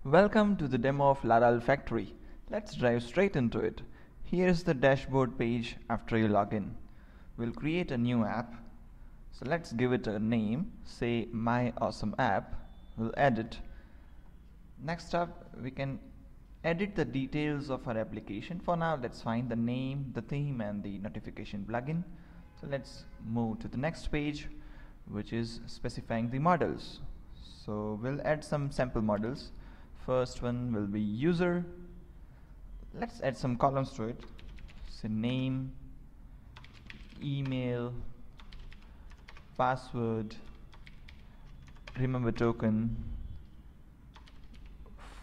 Welcome to the demo of Laravel Factory. Let's dive straight into it. Here's the dashboard page after you log in. We'll create a new app. So let's give it a name, say My Awesome App. We'll add it. Next up, we can edit the details of our application. For now, let's find the name, the theme, and the notification plugin. So let's move to the next page, which is specifying the models. So we'll add some sample models. First one will be user. Let's add some columns to it. So name, email, password, remember token,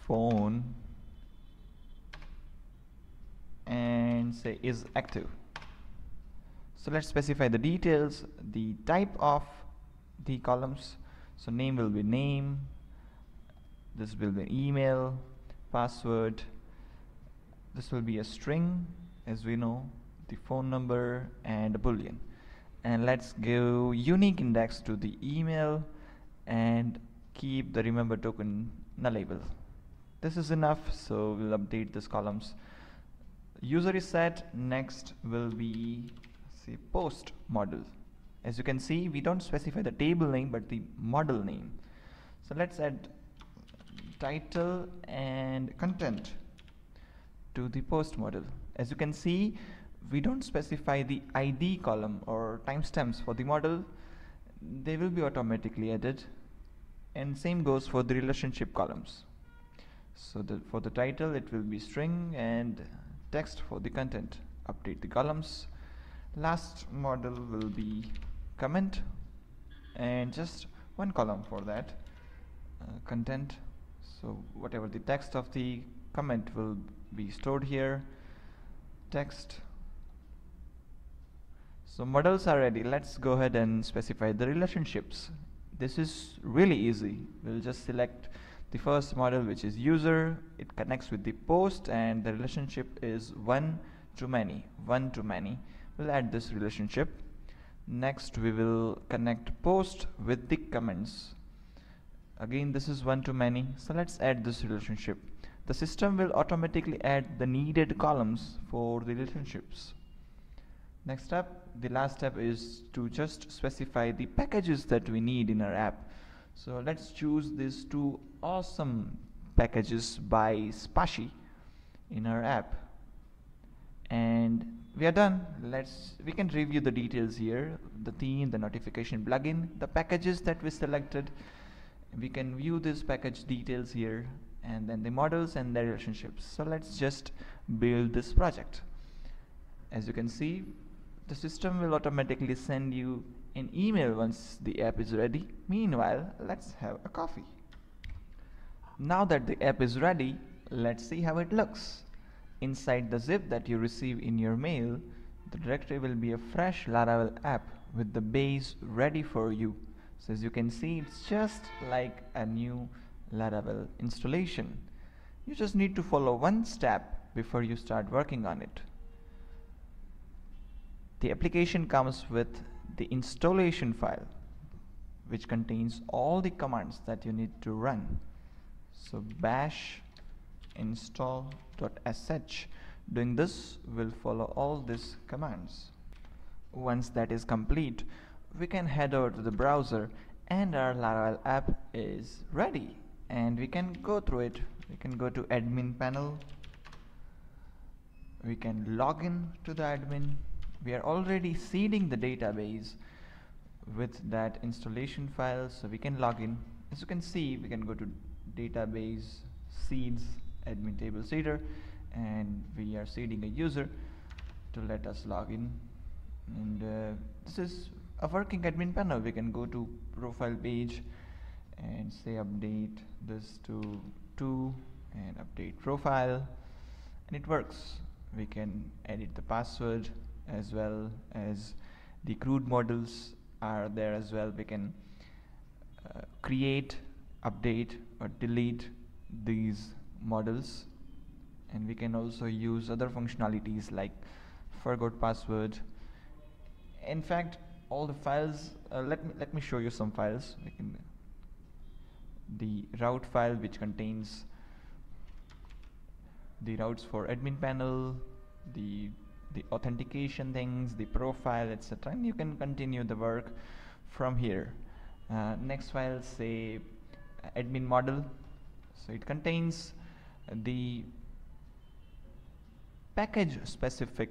phone, and say is active. So let's specify the details, the type of the columns. So name will be name, this will be email, password, this will be a string, as we know, the phone number, and a boolean. And let's give unique index to the email and keep the remember token nullable. This is enough, so we'll update these columns. User is set. Next will be say post model. As you can see, we don't specify the table name but the model name. So let's add title and content to the post model. As you can see, we don't specify the ID column or timestamps for the model. They will be automatically added, and same goes for the relationship columns. So for the title it will be string, and text for the content. Update the columns. Last model will be comment, and just one column for that, content. So whatever the text of the comment will be stored here. Text. So models are ready. Let's go ahead and specify the relationships. This is really easy. We'll just select the first model, which is user. It connects with the post, and the relationship is one to many. One to many. We'll add this relationship. Next we will connect post with the comments. Again, this is one to many, so let's add this relationship. The system will automatically add the needed columns for the relationships. Next up, the last step is to just specify the packages that we need in our app. So let's choose these two awesome packages by Spashi in our app. And we are done. We can review the details here, the theme, the notification plugin, the packages that we selected. We can view this package details here, and then the models and their relationships. So let's just build this project. As you can see, the system will automatically send you an email once the app is ready. Meanwhile, let's have a coffee. Now that the app is ready, let's see how it looks. Inside the zip that you receive in your mail, the directory will be a fresh Laravel app with the base ready for you. So as you can see, it's just like a new Laravel installation. You just need to follow one step before you start working on it. The application comes with the installation file, which contains all the commands that you need to run. So bash install.sh. Doing this will follow all these commands. Once that is complete, we can head over to the browser, and our Laravel app is ready, and we can go through it. We can go to admin panel. We can log in to the admin. We are already seeding the database with that installation file, so we can log in. As you can see, we can go to database, seeds, admin table seeder, and we are seeding a user to let us log in. And this is a working admin panel. We can go to profile page and say update this to 2 and update profile, and it works. We can edit the password as well as the crude models are there as well. We can create, update, or delete these models, and we can also use other functionalities like forgot password. In fact, all the files, let me show you some files. The route file, which contains the routes for admin panel, the authentication things, the profile, etc., and you can continue the work from here. Next file, say admin model. So it contains the package specific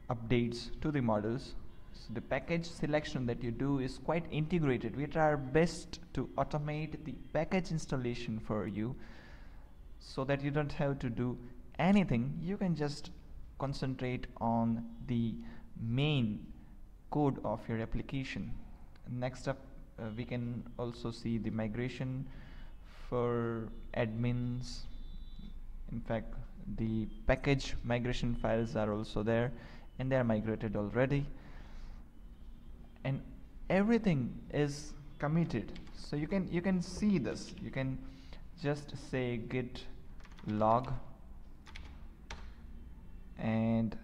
updates to the models. So the package selection that you do is quite integrated. We try our best to automate the package installation for you so that you don't have to do anything. You can just concentrate on the main code of your application. Next up, we can also see the migration for admins. In fact, the package migration files are also there, and they are migrated already, and everything is committed. So you can see this. You can just say git log, and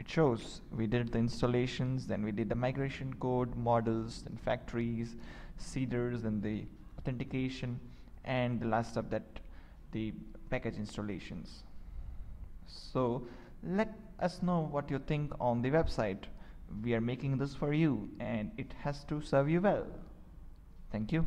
it shows we did the installations, then we did the migration code, models, then factories, seeders, and the authentication, and the last step, that the package installations. So let us know what you think on the website. We are making this for you, and it has to serve you well. Thank you.